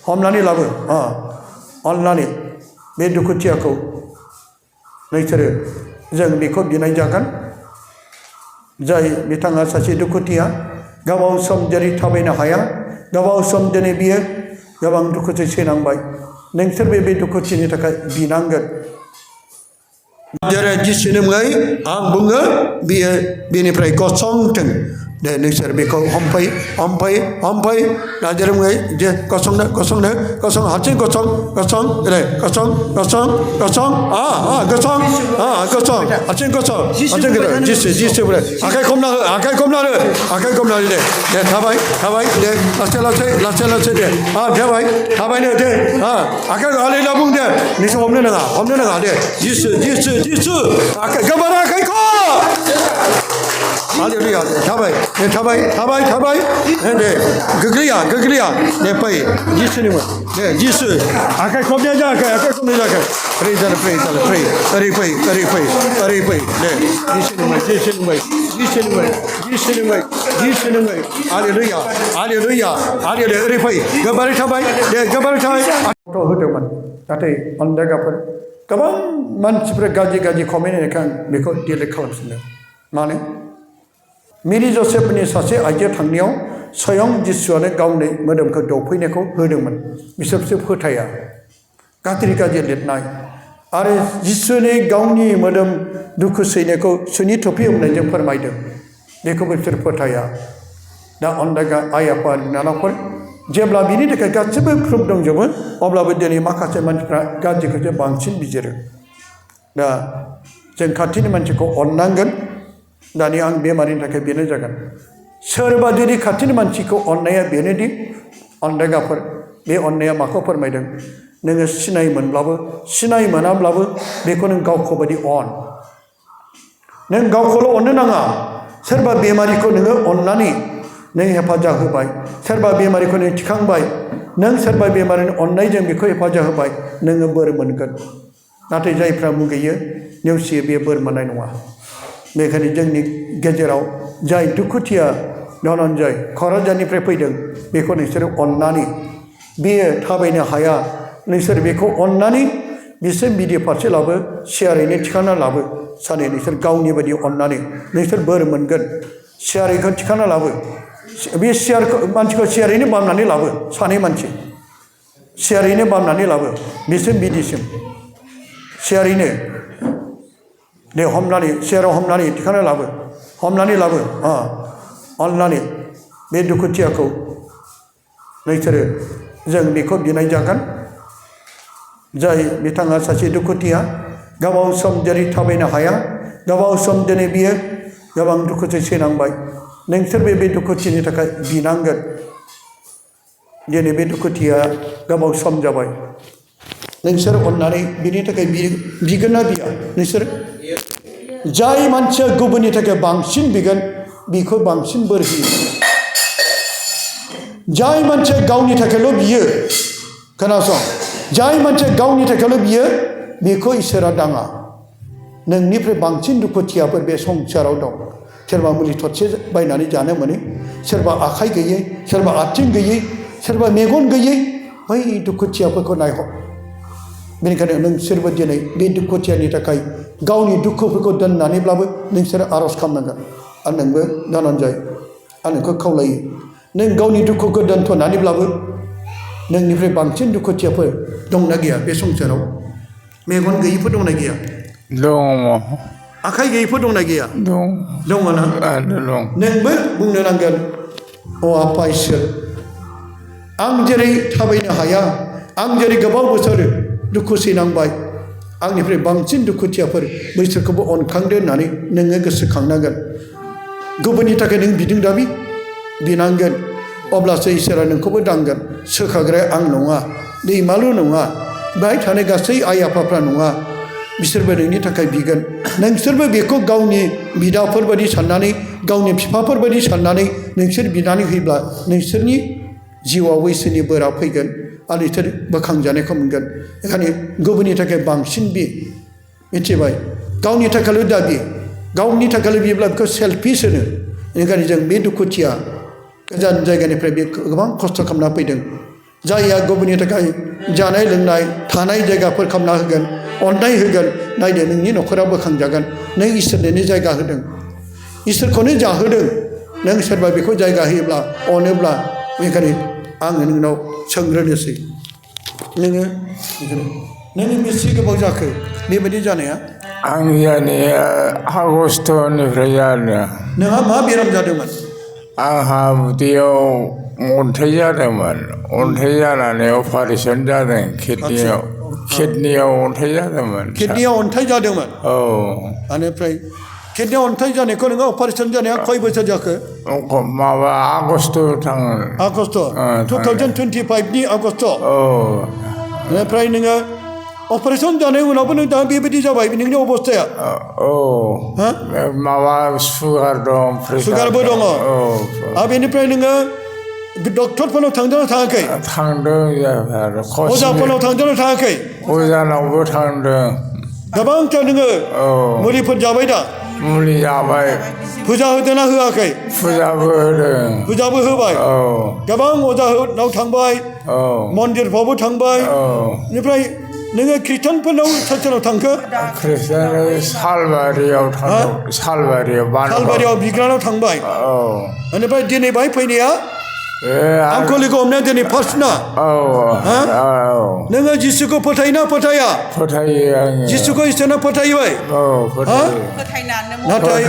हमनानै लाबो अननानै बे दुखुथियाखौ नोंसोरो जों बेखौ बिनाय जागोन जाय बिथाङा सासे दुखुथिया गोबाव सम जेरै थाबायनो हाया गोबाव सम दिनै बियो गोबां दुखुजों सैनांबाय नोंसोर बे दुखुथिनि थाखाय बिनांगोन जेरै जिसुनि मुङै आं बुङो बियो बेनिफ्राय गसंथों दे नोंसोर बेखौ हमफै नाजेर मुङै जे गसंनो हारसिं गसं दे गसं गसं हारसिं गसं जिसु आखाइ खमना दे थाबाय दे लासै दे थाबायनो दे आखाइ आलैला बुं दे नोंसोर हमनो नाङा दे जिसु गोबार आखाइखौ हालेलुया थाबाय दे गोग्लैया दे फै जिसुनि मुं दे जिसु आखाइ खबनाय जायाखै फ्रै ओरै फै दे जिसुनि मुं हालेलुया ओरै फै गोबारै थाबाय होदोंमोन नाथाय अनदायगाफोर गोबां मानसिफ्रा गाज्रि कमेन्ट होनायखाय आं बेखौ डिलिट खालामफिनदों मानो मेरि जसेफनि सासे आइजो थांनायाव स्वयं जिसुआनो गावनि मोदोमखौ दौफैनायखौ होदोंमोन बिसोरसो फोथाया गाज्रि लिरनाय आरो जिसुनि गावनि मोदोम दुखु सैनायखौ सुनि थफि हमनायजों फोरमायदों बेखौ बिसोर फोथाया दा अनदायगा आइ आफा बिनानावफोर जेब्ला बिनि थाखाय गासैबो प्रुफ दंजोबो अब्लाबो दिनै माखासे मानसिफ्रा गाज्रिखौसो बांसिन बिजिरो दा जों खाथिनि मानसिखौ अननांगोन दानि आं बेमारिनि थाखाय बेनो जागोन सोरबा जुदि खाथिनि मानसिखौ अननाया बेनोदि अनदायगाफोर बे अननाया माखौ फोरमायदों नोङो सिनाय मोनाब्लाबो बेखौ नों गावखौ बायदि अन नों गावखौल' अननो नाङा सोरबा बेमारिखौ नोङो अननानै नों हेफाजाब होबाय सोरबा बेमारिखौ नों थिखांबाय नों सोरबा बेमारिनि अननायजों बेखौ हेफाजाब होबाय नोङो बोर मोनगोन नाथाय जायफ्रा मुगैयो नेवसियो बे बोर मोननाय नङा बेखायनो जोंनि गेजेराव जाय दुखुथिया धनन्जय क'क्राझारनिफ्राय फैदों बेखौ नोंसोरो अननानै बेयो थाबायनो हाया नोंसोर बेखौ अननानै बिसोर भिडिअ फारसे लाबो शेयारैनो थिखांना लाबो सानै नोंसोर गावनि बायदि अननानै नोंसोर बोर मोनगोन शेयारैखौ थिखांना लाबो बे मानसिखौ शेयारैनो बामनानै लाबो सानै मानसि शेयारैनो बामनानै लाबो बिसोर बिदिसिम शेयारैनो दे शेयाराव हमनानै थिखांना लाबो अननानै बे दुखुथियाखौ नोंसोरो जों बेखौ बिनाय जागोन जाय बिथाङा सासे दुखुथिया गोबाव सम जेरै थाबायनो हाया गोबाव सम दिनै बियो गोबां दुखुजों सैनांबाय नोंसोर बे दुखुथिनि थाखाय बिनांगोन दिनै बे दुखुथिया गोबाव सम जाबाय नोंसोर अननानै बिनि थाखाय बिगोन ना बिया नोंसोर जाय मानसिया गुबुननि थाखाय बांसिन बिगोन बिखौ बांसिन बोर होयो जाय मानसिया गावनि थाखायल' बियो खोनासं जाय मानसिया गावनि थाखायल' बियो बेखौ इसोरा दाङा नोंनिफ्राय बांसिन दुखुथियाफोर बे संसाराव दं सोरबा मुलि थरसे बायनानै जानो मोनो सोरबा आखाइ गैयै सोरबा आथिं गैयै सोरबा मेगन गैयै बै दुखुथियाफोरखौ नायहर बेनिखायनो नोंसोरबो दिनै बे दुखुथियानि थाखाय गावनि दुखुफोरखौ दोननानैब्लाबो नोंसोरो आर'ज खालामनांगोन आरो नोंबो धनन्जय आं नोंखौ खावलायो नों गावनि दुखुखौ दोनथ'नानैब्लाबो नोंनिफ्राय बांसिन दुखुथियाफोर दंना गैया बे संसाराव मेगन गैयैफोर दंना गैया दङ आखाइ गैयैफोर दंना गैया दङ ना दं नोंबो बुंनो नांगोन अ आफा इसोर आं जेरै थाबायनो हाया आं जेरै गोबाव बोसोर दुखु सैनांबाय आंनिफ्राय बांसिन दुखुथियाफोर बैसोरखौबो अनखांदो होननानै नोङो गोसोखांनांगोन गुबुननि थाखाय नों बिदों दाबि बिनांगोन अब्लासो इसोरा नोंखौबो दांगोन सोखाग्राया आं नङा दैमालु नङा बेहाय थानाय गासै आइ आफाफ्रा नङा बिसोरबो नोंनि थाखाय बिगोन नोंसोरबो बेखौ गावनि बिदाफोरबायदि साननानै गावनि बिफाफोरबायदि साननानै नोंसोर बिनानै होयोब्ला नोंसोरनि जिउआव इसोरनि बोरा फैगोन आरो नोंसोर बोखांजानायखौ मोनगोन बेखायनो गुबुननि थाखाय बांसिन बि मिथिबाय गावनि थाखायल' दाबि गावनि थाखायल' बियोब्ला बेखौ सेल्फिस होनो बेनिखायनो जों बे दुखुथिया गोजान जायगानिफ्राय बे गोबां खस्थ' खालामना फैदों जायहा गुबुननि थाखाय जानाय लोंनाय थानाय जायगाफोर खालामना होगोन अननाय होगोन नायदो नोंनि न'खरा बोखांजागोन नों इसोरनोनो जायगा होदों इसोरखौनो जाहोदों नों सोरबा बेखौ जायगा होयोब्ला अनोब्ला बेखायनो आङो नोंनाव सोंग्रोनोसै नोङो बेसे गोबाव जाखो बेबायदि जानाया आं जानाया आगष्टनिफ्राय जादों नोंहा मा बेराम जादोंमोन आंहा उदैयाव अन्थाइ जादोंमोन अन्थाइ जानानै अपारेसन जादों किडनियाव अन्थाइ जादोंमोन किडनियाव अन्थाइ जादोंमोन औ बेनिफ्राय किडनियाव अन्थाइ जानायखौ नोङो अपारेसन जानाया खय बोसोर जाखो माबा आगष्ट थाङो आगष्ट 2025 नि आगष्ट औ बेनिफ्राय नोङो अपारेसन जानाय उनावबो नों दा बेबायदि जाबाय नोंनि अबस्थाया औ माबा सुगार दं सुगारबो दङ आरो बेनिफ्राय नोङो डक्टरफोरनाव थांदोंना थाङाखै थांदों अजाफोरनाव थांदोंना थाङाखै अजानावबो थांदों गोबांथार नोङो मुलिफोर जाबाय दा मुलि जाबाय फुजा होदोंना होआखै फुजाबो होदों फुजाबो होबाय गोबां अजानाव थांबाय मन्दिरफ्रावबो थांबाय बेनिफ्राय नोङो ख्रिस्टानफोरनाव सोर सोरनाव थांखो ख्रिस्टान सालबारियाव थांदों सालबारियाव बिग्रानाव थांबाय बेनिफ्राय दिनै बाहाय फैनाया आंखौ लोगो हमनाया दिनै फार्स्ट ना नोङो जिसुखौ फोथायोना फोथाया फोथायो आङो जिसुखौ इसोरना फोथायबाय नाथाय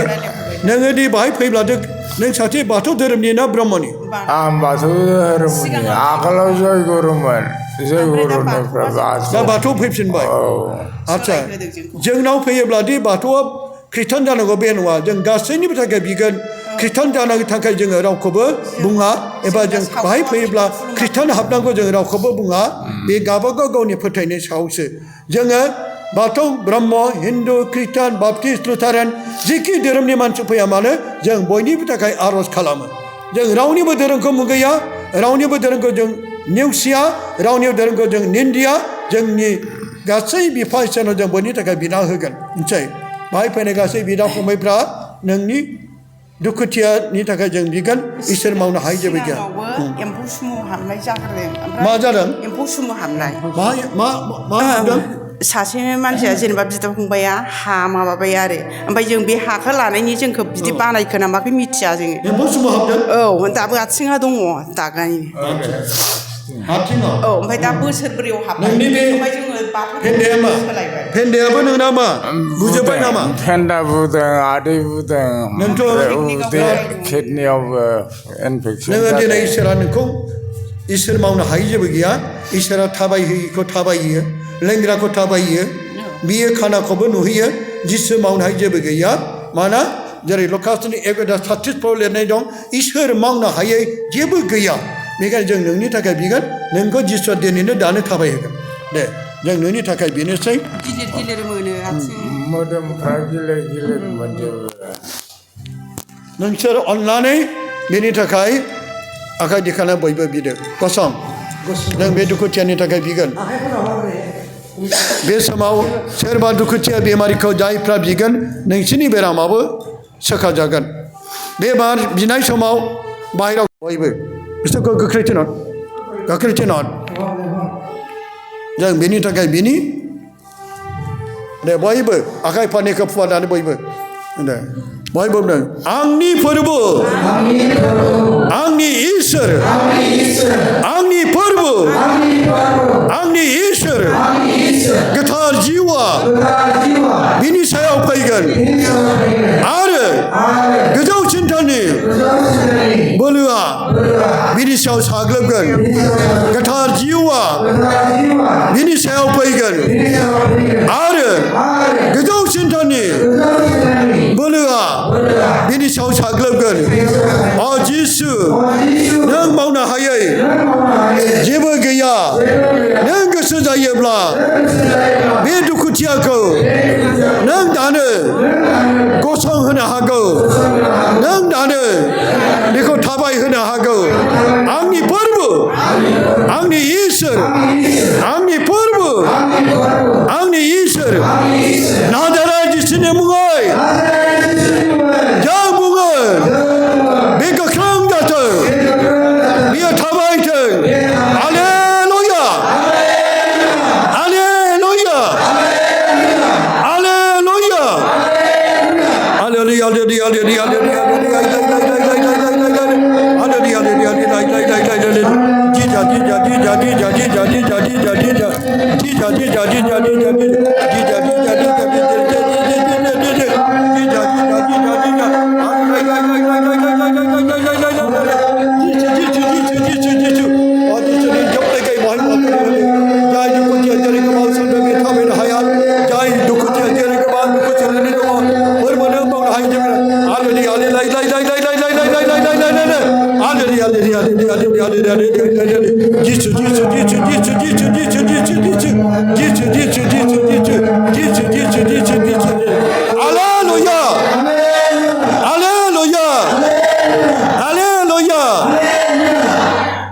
नोङो दि बाहाय फैब्लादो नों सासे बाथौ धोरोमनि ना ब्रह्मनि आं बाथौ धोरोमनि आगोलाव जयगुरुमोन जयगुरुनिफ्राय दा बाथौ फैफिनबाय आदसा जोंनाव फैयोब्लादि बाथौआ ख्रिस्टान जानांगौ बे नङा जों गासैनिबो थाखाय बिगोन ख्रिस्टान जानो थाखाय जोङो रावखौबो बुङा एबा जों बाहाय फैयोब्ला ख्रिस्टान हाबनांगौ जों रावखौबो बुङा बे गावबागाव गावनि फोथायनाय सायावसो जोङो बाथौ ब्रह्म हिन्दु ख्रिस्टान बाप्टिस्ट लुथारेन जिखि धोरोमनि मानसि फैया मानो जों बयनिबो थाखाय आर'ज खालामो जों रावनिबो धोरोमखौ मुगैया रावनिबो धोरोमखौ जों नेवसिया रावनिबो धोरोमखौ जों निन्दिया जोंनि गासै बिफा इसोरनाव जों बयनि थाखाय बिना होगोन मिथिबाय बाहाय फैनाय गासै बिदा फंबायफ्रा नोंनि दुखुथियानि थाखाय जों बिगोन इसोर मावनो हायै जेबो गैया एम्फौ सुमु हाबनाय जाग्रोदों मा जादों एम्फौ सुमु हाबनाय मा होनदों सासे मानसिया जेनेबा बिदा फंबाया हा माबाबाय आरो ओमफ्राय जों बे हाखौ लानायनि जोंखौ बिदि बानायखो ना माखौ मिथिया जोङो एम्फौ सुमु हाबदों औ दाबो आथिङा दङ दागानि आथिङाव औ ओमफ्राय दा बोसोरब्रैयाव हाबबाय ओमफ्राय जोङो फेन्दाया मा फेन्दायाबो नोंना मा बुजोब्बाय नामा फेन्दा बुदों आदै बुदों नोंथ' किडनियावबो इनफेकसन नोङो दिनै इसोरा नोंखौ इसोर मावनो हायै जेबो गैया इसोरा थाबायहोयिखौ थाबायहोयो लेंग्राखौ थाबायहोयो बियो खानाखौबो नुहैयो जिसु मावनो हायै जेबो गैया माना जेरै लकासनि 1:36 लिरनाय दं इसोर मावनो हायै जेबो गैया बेखायनो जों नोंनि थाखाय बिगोन नोंखौ जिसुआ दिनैनो दानो थाबायहोगोन दे जों नोंनि थाखाय बेनोसै गिलिर गिलिर मोनो मोदोमफ्रा गिलिर गिलिर मोनजोबो नोंसोर अननानै बेनि थाखाय आखाइ दिखाना बयबो बिदो कसम जों बे दुखुथियानि थाखाय बिगोन बे समाव सोरबा दुखुथिया बेमारिखौ जायफ्रा बिगोन नोंसोरनि बेरामाबो सोखाजागोन बे बिनाय समाव बाहेराव बयबो बिसोरखौ गोख्रै थिनहर जों बेनि थाखाय बिनि दे बयबो आखाइ फारनैखौ फुवारनानै बयबो दे बयबो बुंदों आंनि फोरबो आंनि इसोर आंनि फोरबो आंनि इसोर गोथार जिउआ बिनि सायाव फैगोन आरो गोजौ सिन्थानि बोलोआ बिनि सायाव साग्लोबगोन गोथार जिउआ बिनि सायाव फैगोन आरो गोजौ सिन्थानि बोलोआ बिनि सायाव साग्लोबगोन अ जिसु नों मावनो हायै जेबो गैया नों गोसो जायोब्ला बे दुखुथियाखौ नों दानो गसंहोनो हागौ नों दानो बेखौ थाबाय होनो हागौ आंनि फोरबो आंनि इसोर आंनि फोरबो आंनि इसोर नाजाराय जिसुनि मुङै जों बुङो बे गोख्रों जाथों बियो थाबायथों hallelujah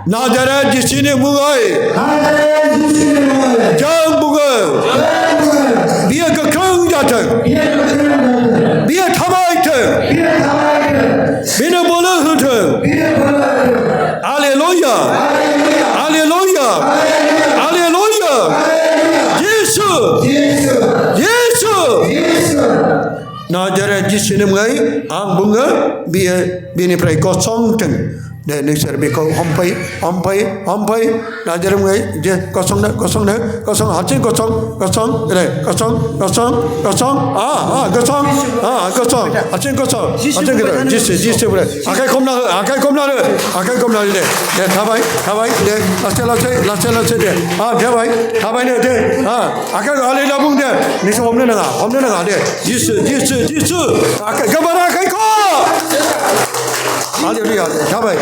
Nazaret cisini mugay, jang mugay, biya kakang jatang, biya thamay tang, bina bola hutang. Hallelujah, Hallelujah, Hallelujah. Jesus, Jesus. Nazaret cisini mugay, ang bunga biya bini pray kosong tang. Để nên sẽ bị câu hôm phây là giờ đông ấy je có xong hạt trên có xong đây có xong hạt trên cái đó Jesus vậy akai không nào rồi để thà bay để la xe để thà bay để akai gọi lên là bung để mình sẽ hôm nay là để Jesus akai các bạn akai có Hallelujah. Thabai.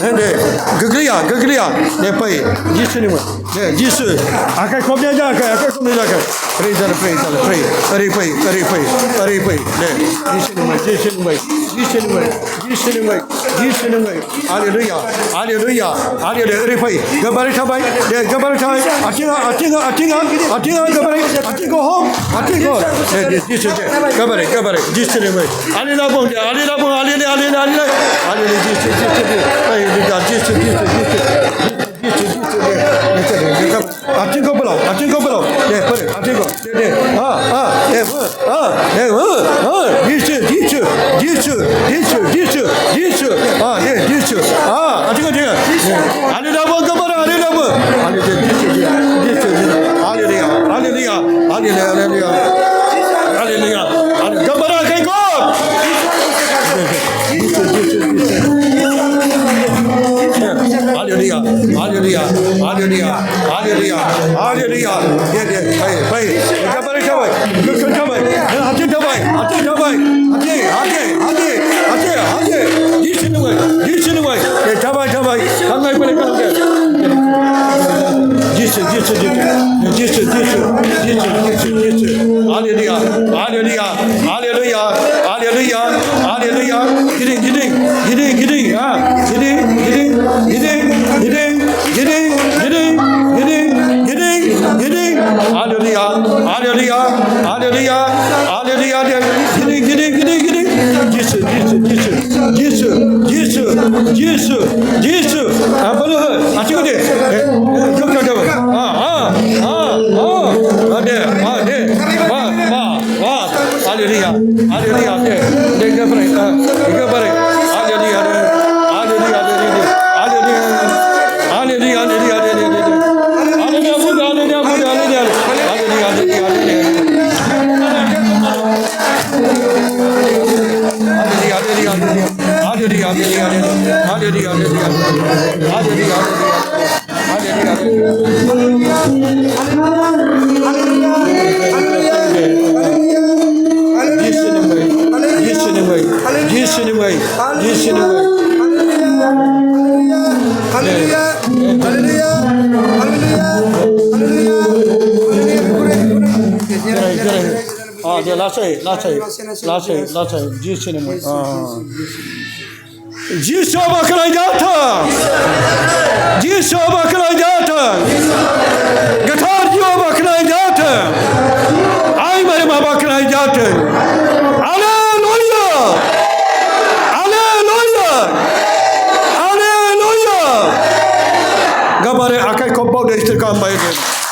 Ende gagriya. Ne pai. Jesus ni mo. Ne Jesus. Akai komnya ja. Pray. Ari pai. Ne Jesus ni mo. Hallelujah. Ari pai. Gabari thabai. Atinga gabari. Atingo home. Ne Jesus. Gabari. Jesus ni mo. Alila bong. Hallelujah. Gabare akai kompau de istirkam bayar.